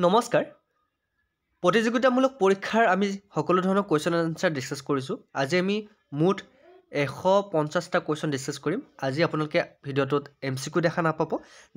নমস্কাৰ প্ৰতিযোগিতামূলক পৰীক্ষাৰ আমি সকলো ধৰণৰ কোৱেশ্চন আনসাৰ ডিসকাস কৰিছোঁ আজি আমি মুঠ 150টা কোৱেশ্চন ডিসকাস কৰিম আজি আপোনালোকে ভিডিঅ'টোত এমসিকিউ দেখা নাপাব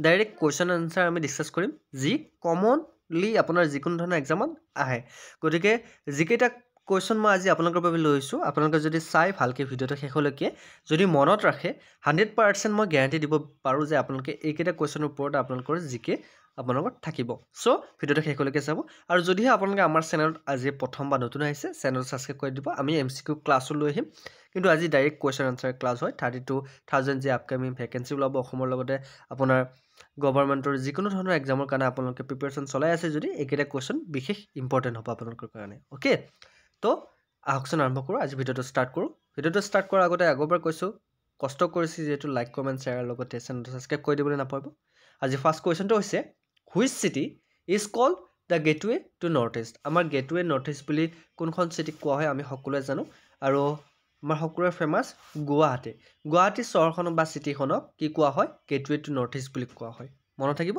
ডাইৰেক্ট কোৱেশ্চন আনসাৰ আমি ডিসকাস কৰিম যি কমনলি আপোনাৰ যিকোনো ধৰণৰ এক্সামত আহে গতিকে যিকেইটা কোৱেশ্চন মই আজি আপোনালোকৰ বাবে লৈছো আপোনালোকে যদি চাই ভালকৈ ভিডিঅ'টো শেষলৈকে যদি মনত ৰাখে 100% মই গ্যাৰান্টি দিব পাৰো যে আপোনালোকে এইকেইটা কোৱেশ্চনৰ ওপৰত আপোনালোকৰ জিকে আপোনালোকৰ থাকিব সো ভিডিঅ'টো শেষলৈকে চাব আৰু যদিহে আপোনালোকে আমাৰ চেনেলত আজি প্ৰথম বা নতুন আহিছে চেনেল সাবস্ক্ৰাইব কৰি দিব আমি এমসিকিউ ক্লাছও লৈ আহিম কিন্তু আজি ডাইৰেক্ট কোৱেশ্চন আনসাৰ ক্লাছ হয় 32000 যে আপকামিং ভ্যাকেন্সি ওলাব অসমৰ লগতে আপোনাৰ গভৰ্ণমেণ্টৰ যিকোনো ধৰণৰ এক্সামৰ কাৰণে আপোনালোকে প্ৰিপাৰেচন চলাই আছে যদি এইকেইটা কোৱেশ্চন বিশেষ ইম্পৰ্টেন্ট হ'ব আপোনালোকৰ কাৰণে ওকে তো আহকচোন আৰম্ভ কৰোঁ আজি ভিডিঅ'টো ষ্টাৰ্ট কৰোঁ ভিডিঅ'টো ষ্টাৰ্ট কৰাৰ আগতে আগৰবাৰ কৈছোঁ কষ্ট কৰিছি যেটো লাইক কমেন্ট শ্বেয়াৰ লগতে চেনেলটো সাবস্ক্ৰাইব কৰি দিবলৈ নাপাব আজি ফাৰ্স্ট কোৱেশ্চনটো হৈছে Which city is called the gateway to northeast? আমাৰ gateway northeast বুলি কোনখন চিটি কোৱা হয় আমি সকলোৱে জানো আৰু আমাৰ সকলোৰে ফেমাস গুৱাহাটী গুৱাহাটী চহৰখনক বা চিটিখনক কি কোৱা হয় gateway to northeast বুলি কোৱা হয় মনত থাকিব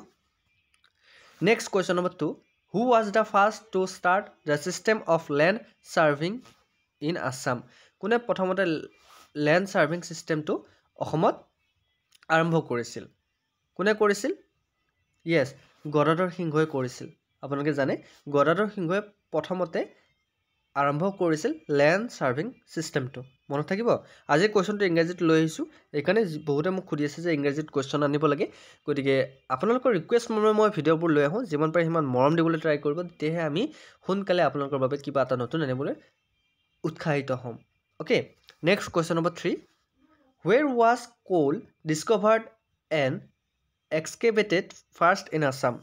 next question number 2 Who was the first to start the system of land serving in Assam? কোনে প্ৰথমতে land serving systemটো অসমত আৰম্ভ কৰিছিল কোনে কৰিছিল Yes গদাধৰ সিংহই কৰিছিল আপোনালোকে জানে গদাধৰ সিংহই প্ৰথমতে আৰম্ভ কৰিছিল ল্যান্ড সাৰ্ভিং সিস্টেমটো মনত থাকিব আজি কোৱেশ্চনটো ইংৰাজীত লৈ আহিছো এইকাৰণে বহুতে মোক খুদি আছে যে ইংৰাজীত কোৱেশ্চন আনিব লাগে গতিকে আপোনালোকৰ ৰিকুৱেষ্ট মই ভিডিঅ'বোৰ লৈ আহো যিমান পাৰে সিমান মৰম দিবলৈ ট্ৰাই কৰিব তেহে আমি সোনকালে আপোনালোকৰ বাবে কিবা এটা নতুন আনিবলৈ উৎসাহিত হ'ম okay next question number 3 Where was coal discovered and excavated first in Assam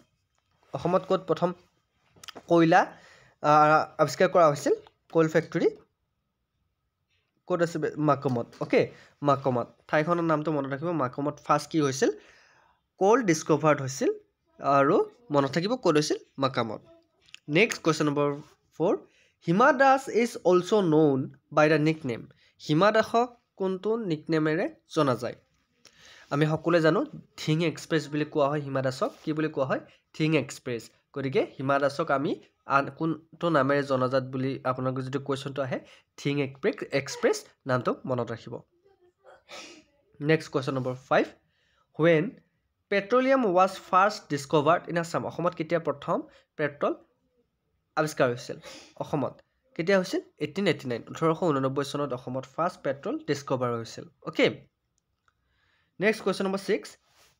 অসমত ক'ত প্ৰথম কয়লা আৱিষ্কাৰ কৰা হৈছিল কোল ফ্যাক্টৰী ক'ত আছে মাকমত ওকে মাকমত ঠাইখনৰ নামটো মনত ৰাখিব মাকমত ফাৰ্ষ্ট কি হৈছিল কোল ডিসকভাৰ্ড হৈছিল আৰু মনত থাকিব ক'ত হৈছিল মাকমত next question number 4 Hima Das is also known by the nickname Hima দাসক কোনটো নিকনেমেৰে জনা যায় আমি সকলোৱে জানো থিং এক্সপ্ৰেছ বুলি কোৱা হয় হিমা দাসক কি বুলি কোৱা হয় থিং এক্সপ্ৰেছ গতিকে হিমা দাসক আমি কোনটো নামেৰে জনাজাত বুলি আপোনালোকৰ যদি কোৱেশ্চনটো আহে থিং এক্সপ্ৰেছ নামটো মনত ৰাখিব next question number 5 when petroleum was first discovered in Assam অসমত কেতিয়া প্ৰথম পেট্ৰল আৱিষ্কাৰ হৈছিল অসমত কেতিয়া হৈছিল 1889 চনত অসমত ফাৰ্ষ্ট পেট্ৰল ডিসকভাৰ হৈছিল okay Next question number 6.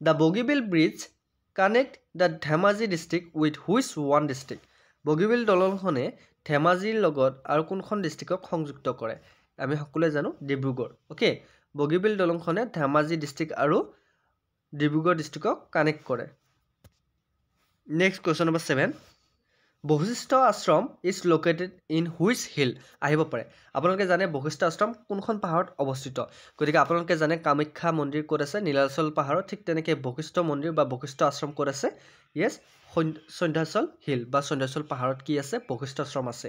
The Bogibeel Bridge connect the Dhemaji district with which one district? Bogibeel দলংখনে ধেমাজিৰ লগত আৰু কোনখন ডিস্ট্ৰিক্টক সংযুক্ত কৰে আমি সকলোৱে জানো ডিব্ৰুগড় ওকে বগিবিল দলংখনে ধেমাজি ডিস্ট্ৰিক্ট আৰু ডিব্ৰুগড় ডিস্ট্ৰিক্টক কানেক্ট কৰে next question number 7 Vasistha Ashram is located in which hill আহিব পাৰে আপোনালোকে জানে বশিষ্ঠ আশ্ৰম কোনখন পাহাৰত অৱস্থিত গতিকে আপোনালোকে জানে কামাখ্যা মন্দিৰ ক'ত আছে নীলাচল পাহাৰত ঠিক তেনেকৈ বশিষ্ঠ মন্দিৰ বা বশিষ্ঠ আশ্ৰম ক'ত আছে ইয়েস সন্ধ্যাচল হিল বা সন্ধ্যাচল পাহাৰত কি আছে বশিষ্ঠ আশ্ৰম আছে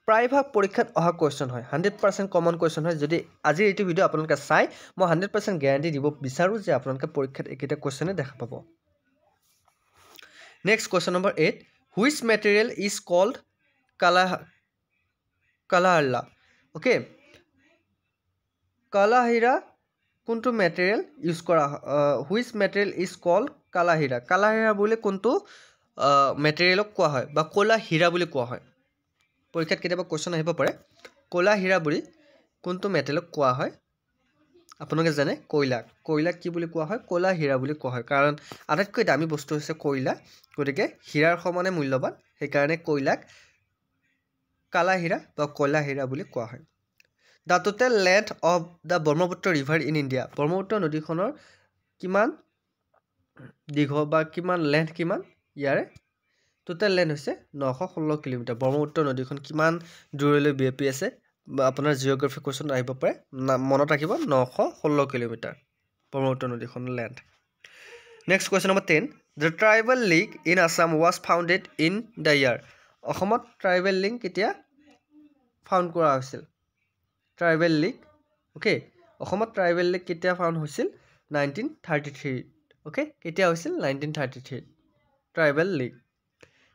প্ৰায়ভাগ পৰীক্ষাত অহা কোৱেশ্চন হয় 100% কমন কোৱেশ্চন হয় যদি আজি এইটো ভিডিঅ' আপোনালোকে চাই মই 100% গ্যাৰান্টি দিব বিচাৰো যে আপোনালোকে পৰীক্ষাত এইকেইটা কোৱেশ্চনে দেখা পাব next question number 8 Which material is called Kalahira? Okay. Kalahira kuntu material use kora. Which material is called Kalahira? Kalahira bole kuntu material koa hoy ba Kalahira bole koa hoy. পৰীক্ষাত কেতিয়াবা কোৱেশ্চন আহিব পাৰে Kalahira bole kuntu material koa hoy. আপোনালোকে জানে কয়লা কি বুলি কোৱা হয় Kalahira বুলি কোৱা হয় কাৰণ আটাইতকৈ দামী বস্তু হৈছে কয়লা গতিকে হীৰাৰ সমানে মূল্যৱান সেই কাৰণে কয়লাক Kalahira বা Kalahira বুলি কোৱা হয় The total length of the Brahmaputra river in India Brahmaputra নদীখনৰ কিমান দীঘল বা কিমান লেন্থ কিমান ইয়াৰে total length হৈছে 916 কিলোমিটাৰ ব্ৰহ্মপুত্ৰ নদীখন কিমান দূৰলৈ বিয়পি আছে আপোনাৰ জিওগ্ৰাফি কোৱেশ্চন আহিব পাৰে মনত ৰাখিব 916 কিলোমিটাৰ ব্ৰহ্মপুত্ৰ নদীখনৰ length next question number 10 The tribal league in Assam was founded in the year অসমত tribal league কেতিয়া ফাউণ্ড কৰা হৈছিল tribal league ওকে অসমত tribal league কেতিয়া ফাউণ্ড হৈছিল 1933 ওকে কেতিয়া হৈছিল 1933 tribal league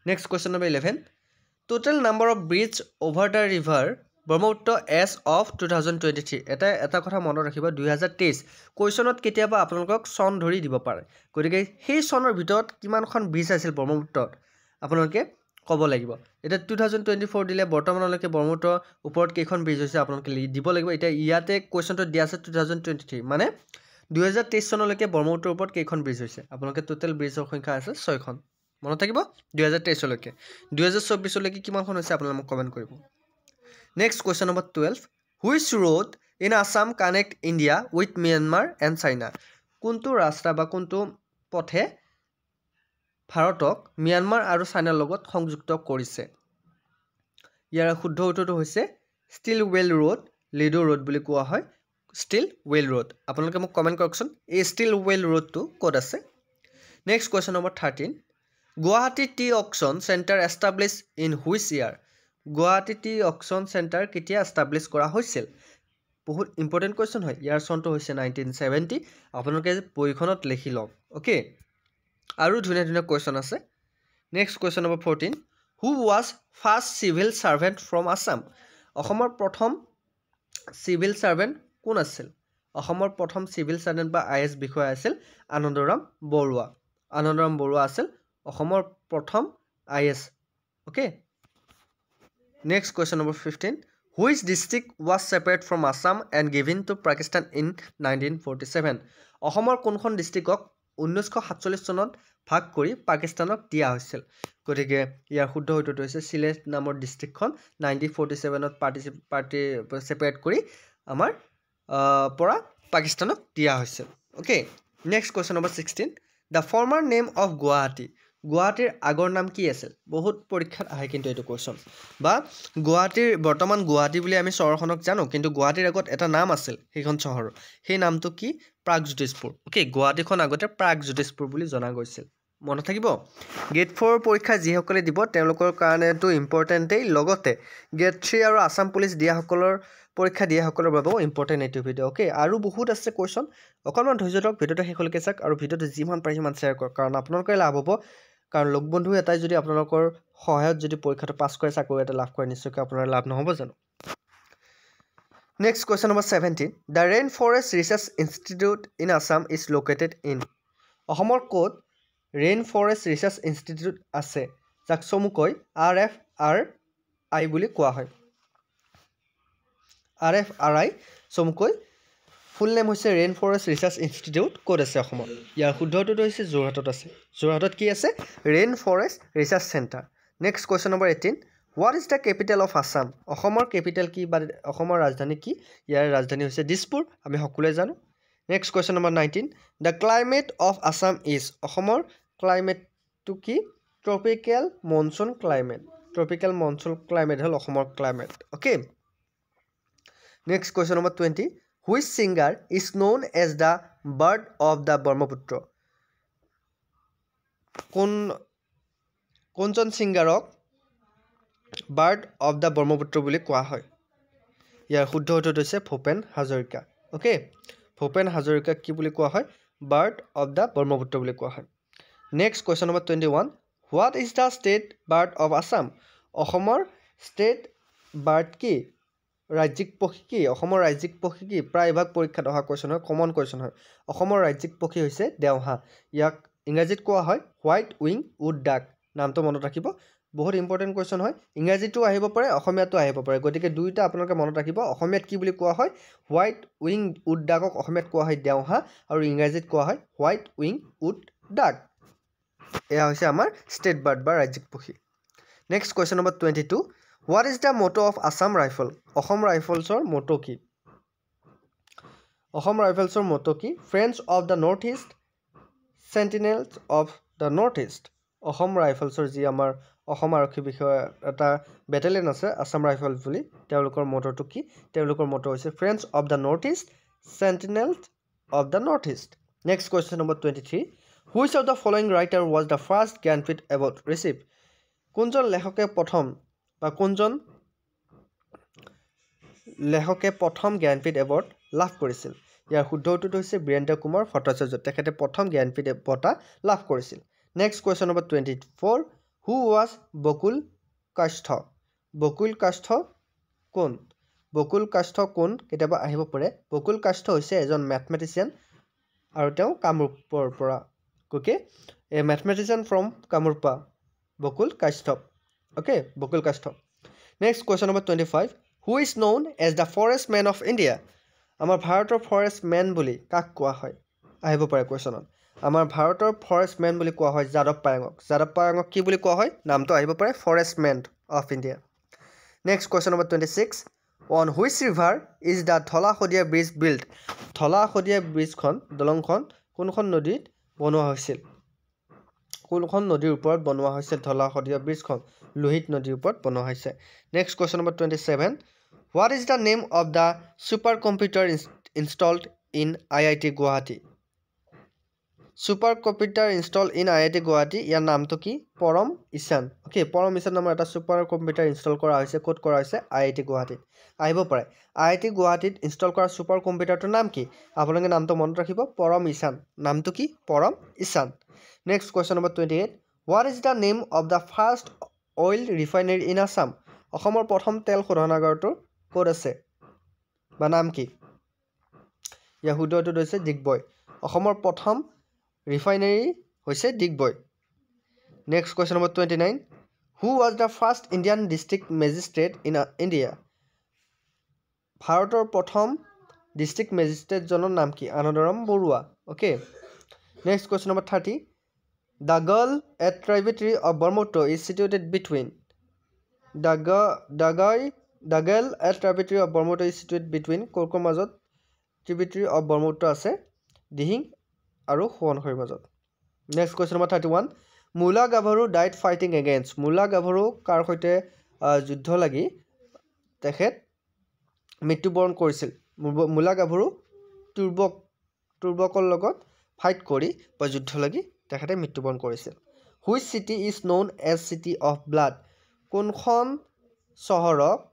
Next question number 11. Total number of bridges over the river Brahmaputra as of 2023. এটা কথা মনত ৰাখিব 2023 কুৱেশ্যনত কেতিয়াবা আপোনালোকক চন ধৰি দিব পাৰে গতিকে সেই চনৰ ভিতৰত কিমানখন ব্ৰিজ আছিল ব্ৰহ্মপুত্ৰত আপোনালোকে ক'ব লাগিব এটা 2024 দিলে বৰ্তমানলৈকে ব্ৰহ্মপুত্ৰৰ ওপৰত কেইখন ব্ৰিজ হৈছে আপোনালোকে দিব লাগিব এতিয়া ইয়াতে কুৱেশ্যনটো দিয়া আছে 2023 মানে 2023 চনলৈকে ব্ৰহ্মপুত্ৰৰ ওপৰত কেইখন ব্ৰিজ হৈছে আপোনালোকে টোটেল ব্ৰিজৰ সংখ্যা আছে 6খন মনত থাকিব 2023 লৈকে 2024 লৈকে কিমানখন হৈছে আপোনালোকে মোক কমেন্ট কৰিব Next question number 12. Which road in Assam connect India with Myanmar and China? কোনটো ৰাস্তা বা কোনটো পথে ভাৰতক ম্যানমাৰ আৰু চাইনাৰ লগত সংযুক্ত কৰিছে ইয়াৰ শুদ্ধ উত্তৰটো হৈছে ষ্টিল ৱেল ৰোড লিডো ৰোড বুলি কোৱা হয় ষ্টিল ৱেল ৰোড আপোনালোকে মোক কমেন্ট কৰকচোন এই ষ্টিল ৱেল ৰোডটো ক'ত আছে Next question number 13. Guwahati Tea Auction Center established in which year? Guwahati Tea Auction Center কেতিয়া এষ্টাব্লিছ কৰা হৈছিল বহুত ইম্পৰ্টেণ্ট কুৱেশ্যন হয় ইয়াৰ চনটো হৈছে 1970 আপোনালোকে বহিখনত লিখি লওক ওকে আৰু ধুনীয়া ধুনীয়া কুৱেশ্যন আছে next question number 14 who was first civil servant from Assam অসমৰ প্ৰথম চিভিল সাৰ্ভেণ্ট কোন আছিল অসমৰ প্ৰথম চিভিল সাৰ্ভেণ্ট বা আইএছ বিষয়া আছিল আনন্দৰাম বৰুৱা আছিল অসমৰ প্ৰথম IS okay Next question number 15. Which district was separated from Assam and given to Pakistan in 1947? অসমৰ কোনখন ডিস্ট্ৰিক্টক 1947 চনত ভাগ কৰি পাকিস্তানক দিয়া হৈছিল গতিকে ইয়াৰ শুদ্ধ উত্তৰটো হৈছে সিলেট নামৰ ডিস্ট্ৰিক্টখন 1947ত পাৰ্টি সেপাৰেট কৰি আমাৰ পৰা পাকিস্তানক দিয়া হৈছিল okay next question number 16 The former name of Guwahati গুৱাহাটীৰ আগৰ নাম কি আছিল বহুত পৰীক্ষাত আহে কিন্তু এটো কোৱেশ্চন বা গুৱাহাটীৰ বৰ্তমান গুৱাহাটী বুলি আমি চহৰখনক জানো কিন্তু গুৱাহাটীৰ আগত এটা নাম আছিল সেইখন চহৰ সেই নামটো কি প্ৰাগজ্যোতিষপুৰ ওকে গুৱাহাটীখন আগতে প্ৰাগজ্যোতিষপুৰ বুলি জনা গৈছিল মনত থাকিব গেট 4 পৰীক্ষা যি সকলে দিব তেওঁলোকৰ কাৰণে তো ইম্পৰ্টেন্টই লগতে গেট 3 আৰু আসাম পুলিচ দিয়া সকলৰ পৰীক্ষা দিয়া সকলৰ বাবেও ইম্পৰ্টেন্ট এটো ভিডিও ওকে আৰু বহুত আছে কোৱেশ্চন অকলমান ধৈৰ্য ধৰক ভিডিওটো শেষলৈকে চাওক আৰু ভিডিওটো যিমান পাৰে সিমান শেয়াৰ কৰক কাৰণ আপোনালোকৰ লাভ হ'ব কাৰণ লগ বন্ধু এটাই যদি আপোনালোকৰ সহায়ত যদি পৰীক্ষাটো পাছ কৰে চাকৰি এটা লাভ কৰে নিশ্চয়কৈ আপোনাৰ লাভ নহব জানো Next question number 17 The Rainforest Research Institute in Assam is located in অসমৰ কোত Rainforest Research Institute আছে যাক চমুকৈ RFRI বুলি কোৱা হয় RFRI চমুকৈ ফুল নেম হৈছে Rainforest Research Institute কোড আছে অসমৰ ইয়াৰ শুদ্ধটো হৈছে যোৰহাটত আছে যোৰহাটত কি আছে Rainforest Research Center Next question number 18 What is the capital of Assam অসমৰ ক্যাপিটেল কি বা অসমৰ ৰাজধানী কি ইয়াৰ ৰাজধানী হৈছে দিছপুৰ আমি সকলোৱে জানো Next question number 19 The climate of Assam is অসমৰ ক্লাইমেট টু কি tropical monsoon climate হল অসমৰ climate okay Next question number 20 Which singer is known as the bird of the Brahmaputra? কোনজন সিঙ্গাৰক bird of the Brahmaputra বুলি কোৱা হয় ইয়াৰ শুদ্ধ উত্তৰটো হৈছে ভূপেন হাজৰিকা ওকে ভূপেন হাজৰিকা কি বুলি কোৱা হয় bird of the Brahmaputra বুলি কোৱা হয় Next question number 21 What is the state bird of Assam? অসমৰ state bird কি ৰাজ্যিক পক্ষী কি অসমৰ ৰাজ্যিক পক্ষী কি প্ৰায়ভাগ পৰীক্ষাত অহা কোৱেশ্চন হয় কমন কোৱেশ্চন হয় অসমৰ ৰাজ্যিক পক্ষী হৈছে দেওহা ইয়াক ইংৰাজীত কোৱা হয় হোৱাইট উইং উড ডাক নামটো মনত ৰাখিব বহুত ইম্পৰ্টেন্ট কোৱেশ্চন হয় ইংৰাজীটো আহিব পাৰে অসমীয়াটো আহিব পাৰে গতিকে দুইটা আপোনালোকে মনত ৰাখিব অসমীয়াত কি বুলি কোৱা হয় হোৱাইট উইং উড ডাকক অসমীয়াত কোৱা হয় দেওহা আৰু ইংৰাজীত কোৱা হয় হোৱাইট উইং উড ডাক এয়া হৈছে আমাৰ ষ্টেট বাৰ্ড বা ৰাজ্যিক পক্ষী next question number 22 What is the motto of Assam Rifle? Assam Riflesor motto ki? Assam Riflesor motto ki? Friends of the Northeast, Sentinels of the Northeast. Assam Riflesor ji amar Assam Arokhi bishoy eta battalion ase Assam Rifles boli teolokor motto to ki? Teolokor motto hoise Friends of the Northeast, Sentinels of the Northeast. Next question number 23. Which of the following writer was the first Gyanpith Award received? Kunjon lekhoke prothom বা কোনজন লেখকে প্ৰথম Jnanpith award লাভ কৰিছিল ইয়াৰ শুদ্ধ উত্তৰটো হৈছে বীৰেন্দ্ৰ কুমাৰ ভট্টাচাৰ্য তেখেতে প্ৰথম জ্ঞানপীঠ বঁটা লাভ কৰিছিল next question number 24 who was Bakul Kashtha Bakul Kashtha কোন বকুল কাষ্ঠ কোন কেতিয়াবা আহিব পাৰে বকুল কাষ্ঠ হৈছে এজন মেথমেটিচিয়ান আৰু তেওঁ কামৰূপৰ পৰা okay a mathematician from Kamrupa Bakul Kashtha okay Bakul Kashtha next question number 25 who is known as the forest man of India আমাৰ ভাৰতৰ ফৰেষ্ট মেন বুলি কাক কোৱা হয় আহিব পাৰে কুৱেশ্যনত আমাৰ ভাৰতৰ ফৰেষ্ট মেন বুলি কোৱা হয় যাদৱ পায়েঙক কি বুলি কোৱা হয় নামটো আহিব পাৰে forest man of India next question number 26 on which river is the Dhola Sadiya bridge built Dhola Sadiya ব্ৰিজখন দলংখন কোনখন নদীত বনোৱা হৈছিল কোনখন নদীৰ ওপৰত বনোৱা হৈছিল ধলা শদিয়া ব্ৰিজখন লোহিত নদীৰ ওপৰত বনোৱা হৈছে next question number 27 what is the name of the super computer installed in IIT Guwahati super computer installed in IIT Guwahati ইয়াৰ নামটো কি পৰম ঈশান ওকে পৰম ঈশান নামৰ এটা সুপাৰ কম্পিউটাৰ ইনষ্টল কৰা হৈছে ক'ত কৰা হৈছে IIT Guwahati আহিব পাৰে IIT Guwahatiত ইনষ্টল কৰা সুপাৰ কম্পিউটাৰটোৰ নাম কি আপোনালোকে নামটো মনত ৰাখিব পৰম ঈশান নামটো কি Param Ishan next question number 28 what is the name of the first oil refinery in Assam অসমৰ প্ৰথম তেল শোধনাগাৰটো ক'ত আছে বা নাম কি ইয়াৰ শুদ্ধটো হৈছে ডিগবৈ অসমৰ প্ৰথম ৰিফাইনাৰী হৈছে Digboi next question number 29 who was the first Indian district magistrate in India ভাৰতৰ প্ৰথম ডিষ্ট্ৰিক্ট মেজিষ্ট্ৰেটজনৰ নাম কি Anandram Barua okay next question number 30 the girl at tributary of Brahmaputra is situated between the girl at tributary of Brahmaputra is situated between ক'ৰ মাজত tributary of Brahmaputra আছে দিহিং আৰু সোৱণশিৰিৰ মাজত নেক্সট কুৱেশ্যন নম্বৰ 31 মূলা গাভৰু ডাইড ফাইটিং এগেইনষ্ট মূলা গাভৰু কাৰ সৈতে যুদ্ধ লাগি তেখেত মৃত্যুবৰণ কৰিছিল মূলা গাভৰু তুৰ্বকৰ লগত ফাইট কৰি বা যুদ্ধ লাগি তেখেতে মৃত্যুবৰণ কৰিছিল which city is known as city of blood কোনখন চহৰক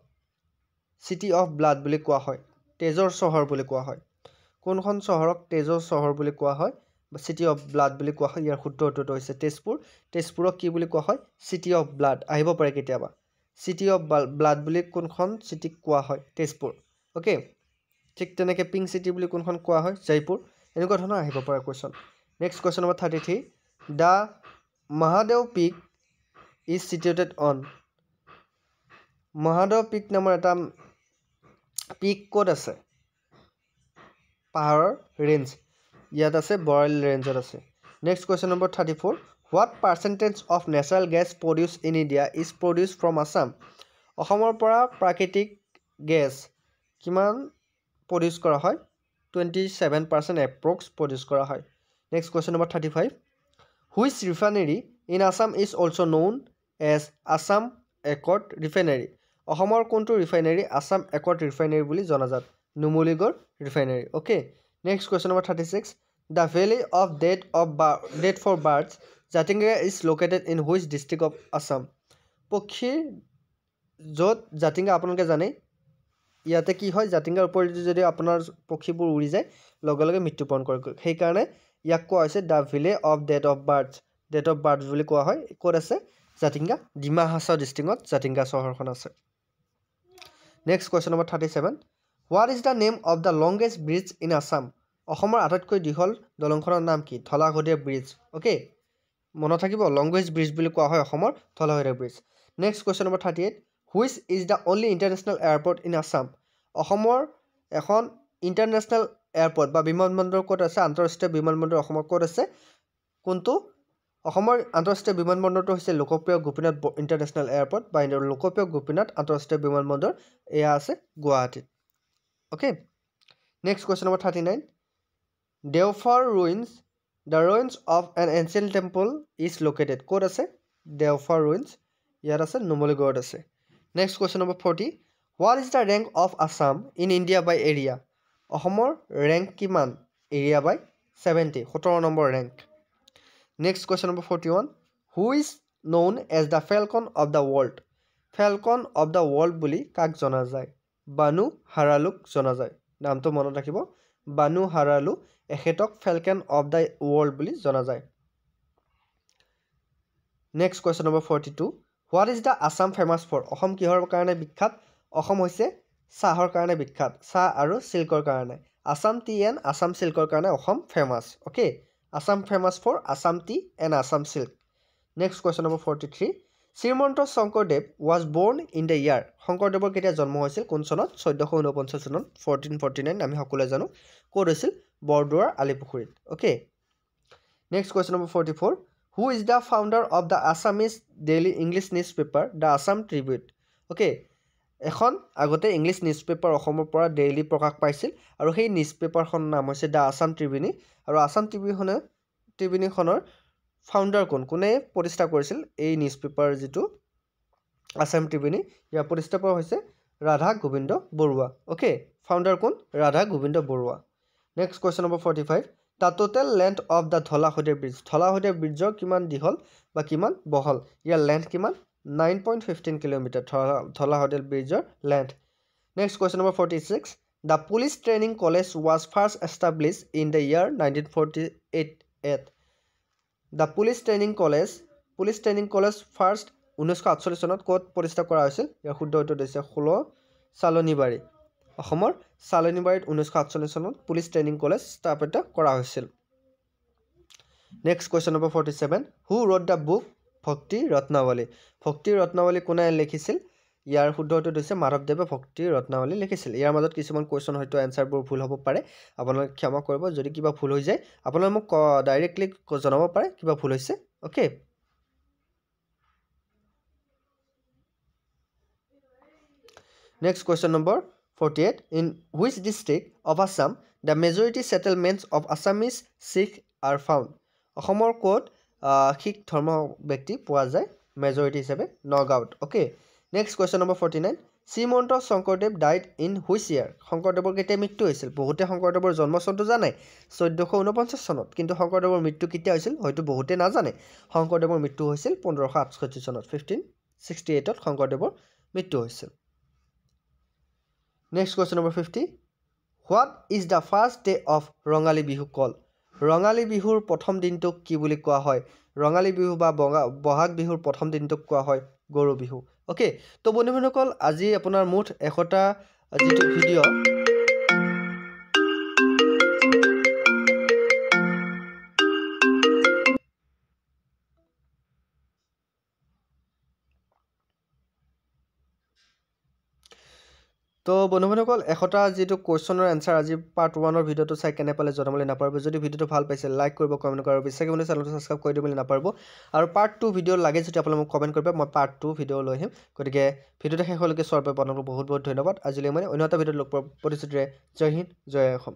চিটি অফ ব্লাড বুলি কোৱা হয় তেজৰ চহৰ বুলি কোৱা হয় কোনখন চহৰক তেজৰ চহৰ বুলি কোৱা হয় বা চিটি অফ ব্লাড বুলি কোৱা হয় ইয়াৰ শুদ্ধ উত্তৰটো হৈছে তেজপুৰক কি বুলি কোৱা হয় চিটি অফ ব্লাড আহিব পাৰে কেতিয়াবা চিটি অফ ব্লাড বুলি কোনখন চিটিক কোৱা হয় তেজপুৰ ওকে ঠিক তেনেকৈ পিংক চিটি বুলি কোনখন কোৱা হয় জয়পুৰ এনেকুৱা ধৰণৰ আহিব পাৰে question next question number 33 the Mahadev peak is situated on Mahadev peak নামৰ এটা পিক ক'ত আছে পাহাৰৰ ৰেঞ্জ ইয়াত আছে বৰেল ৰেঞ্জত আছে next question number 34 what percentage of natural gas produce in India is produce from Assam অসমৰ পৰা প্ৰাকৃতিক গেছ কিমান প্ৰডিউচ কৰা হয় 27% এপ্ৰক্স প্ৰডিউচ কৰা হয় next question number 35 which refinery in Assam is also' known as Assam Accord refinery অসমৰ কোনটো ৰিফাইনেৰী আছাম একৰ্ড ৰিফাইনেৰী বুলি জনাজাত Numaligarh refinery okay next question number 36 the valley of death for birds Jatinga is located in which district of Assam পক্ষীৰ য'ত জাতিংগা আপোনালোকে জানে ইয়াতে কি হয় জাতিংগাৰ ওপৰত যদি আপোনাৰ পক্ষীবোৰ উৰি যায় লগে লগে মৃত্যুবৰণ কৰে সেইকাৰণে ইয়াক কোৱা হৈছে the Vile of death of birds বুলি কোৱা হয় ক'ত আছে জাতিংগা ডিমা হাছাও ডিষ্ট্ৰিক্টত জাতিংগা চহৰখন আছে next question number 37 what is the name of the longest bridge in Assam অসমৰ আটাইতকৈ দীঘল দলংখনৰ নাম কি ধলা শদিয়া ব্ৰিজ ওকে মনত থাকিব লংগেষ্ট ব্ৰিজ বুলি কোৱা হয় অসমৰ Dhola Sadiya bridge next question number 38 which is the only international airport in Assam অসমৰ এখন ইণ্টাৰনেশ্যনেল এয়াৰপৰ্ট বা বিমানবন্দৰ ক'ত আছে আন্তঃৰাষ্ট্ৰীয় বিমানবন্দৰ অসমৰ ক'ত আছে কোনটো অসমৰ আন্তঃৰাষ্ট্ৰীয় বিমানবন্দৰটো হৈছে লোকপ্ৰিয় গোপীনাথ ইণ্টাৰনেশ্যনেল এয়াৰপৰ্ট বা লোকপ্ৰিয় গোপীনাথ আন্তঃৰাষ্ট্ৰীয় বিমানবন্দৰ এয়া আছে গুৱাহাটীত okay next question number 39 Deopahar the ruins of an ancient temple is located ক'ত আছে দেওফাৰ ৰুইনছ ইয়াত আছে নুমলীগড়ত আছে next question number 40 what is the rank of Assam in India by area অসমৰ ৰেংক কিমান area by 17 number rank next question number 41 who is known as the falcon of the world বুলি কাক জনা যায় বানু হাৰালুক জনা যায় নামটো মনত ৰাখিব বানু হাৰালু এখেতক ফেলকন অফ দ্য ৱৰ্ল্ড বুলি জনা যায় next question number 42 what is the Assam famous for Assam কিহৰ কাৰণে বিখ্যাত অসম হৈছে চাহৰ কাৰণে বিখ্যাত চাহ আৰু চিল্কৰ কাৰণে আছাম টি এণ্ড আছাম চিল্কৰ কাৰণে Assam famous okay Assam famous for Assam tea and Assam silk next question number 43 Srimanta Sankardev was born in the year শংকৰদেৱৰ কেতিয়া জন্ম হৈছিল কোন চনত 1449 চনত 1449 আমি সকলোৱে জানো ক'ত হৈছিল বৰদোৱাৰ আলিপুখুৰীত okay next question number 44 who is the founder of the Assamese daily English newspaper the Assam Tribune okay এখন আগতে ইংলিছ নিউজ পেপাৰ অসমৰ পৰা ডেইলি প্ৰকাশ পাইছিল আৰু সেই নিউজ পেপাৰখনৰ নাম হৈছে দ্য আছাম ট্ৰিবিউনি আৰু আছাম ট্ৰিবিউনিখনৰ ফাউণ্ডাৰ কোনে প্ৰতিষ্ঠা কৰিছিল এই নিউজ পেপাৰ যিটো আছাম ট্ৰিবিউনি ইয়াৰ প্ৰতিষ্ঠাপক হৈছে ৰাধা গোবিন্দ বৰুৱা অ'কে ফাউণ্ডাৰ কোন Radha Gobinda Baruah next question number 45 the total length of the Dhola Sadiya ব্ৰিজৰ কিমান দীঘল বা কিমান বহল ইয়াৰ লেন্থ কিমান 9.15 কিলোমিটাৰ ধলা শদিয়া ব্ৰিজৰ length next question number 46 the police training college was first establish in the year 1948 the police training college first 1948 চনত ক'ত প্ৰতিষ্ঠা কৰা হৈছিল ইয়াৰ শুদ্ধ উত্তৰ দিছে 16 চালনীবাৰী অসমৰ চালনীবাৰীত 1948 চনত পুলিচ ট্ৰেইনিং কলেজ স্থাপিত কৰা হৈছিল next question number 47 who root the book ভক্তি ৰত্নাৱলী কোনে লিখিছিল ইয়াৰ শুদ্ধ উত্তৰ দিছে মাধৱদেৱে ভক্তি ৰত্নাৱলী লিখিছিল ইয়াৰ মাজত কিছুমান কুৱেশ্যন হয়তো এনচাৰবোৰ ভুল হ'ব পাৰে আপোনালোকে ক্ষমা কৰিব যদি কিবা ভুল হৈ যায় আপোনালোকে মোক ডাইৰেক্টলি জনাব পাৰে কিবা ভুল হৈছে okay next question number 48 in which district of Assam the majority settlements of Assamese Sikh are found অসমৰ ক'ত শিখ ধৰ্ম ব্যক্তি পোৱা যায় মেজৰিটি হিচাপে নগাঁৱত okay next question number 49 Srimanta Sankardev died in which ইয়াৰ শংকৰদেৱৰ কেতিয়া মৃত্যু হৈছিল বহুতে শংকৰদেৱৰ জন্ম চনটো জানে 1449 চনত কিন্তু শংকৰদেৱৰ মৃত্যু কেতিয়া হৈছিল হয়তো বহুতে নাজানে শংকৰদেৱৰ মৃত্যু হৈছিল 1568 চনত 1568ত শংকৰদেৱৰ মৃত্যু হৈছিল next question number 50 what is the first day of Rongali Bihu called Rongali বিহুৰ প্ৰথম দিনটোক কি বুলি কোৱা হয় ৰঙালী বিহু বা বহাগ বিহুৰ প্ৰথম দিনটোক কোৱা হয় গৰু বিহু অ'কে তো বন্ধুসকল আজি আপোনাৰ মুঠ 100টা যিটো ভিডিঅ' তো বন্ধুসকল 100টা যিটো কুৱেশ্যনৰ এনচাৰ আজি পাৰ্ট 1ৰ ভিডিঅ'টো চাই কেনে পালে জনাবলৈ নাপাৰিব যদি ভিডিঅ'টো ভাল পাইছে লাইক কৰিব কমেণ্ট কৰিব আৰু বিশ্বাসী বন্ধু চেনেলটো ছাবস্ক্ৰাইব কৰি দিবলৈ নাপাৰিব আৰু পাৰ্ট 2 ভিডিঅ' লাগে যদি আপোনালোকে মোক কমেণ্ট কৰিব মই পাৰ্ট 2 ভিডিঅ' লৈ আহিম গতিকে ভিডিঅ'টো শেষলৈকে চোৱাৰ বাবে আপোনালোকক বহুত বহুত ধন্যবাদ আজিলৈ মই অন্য এটা ভিডিঅ'ত লগ পোৱাৰ প্ৰতিশ্ৰুতিৰে জয় হিন্দ জয় অসম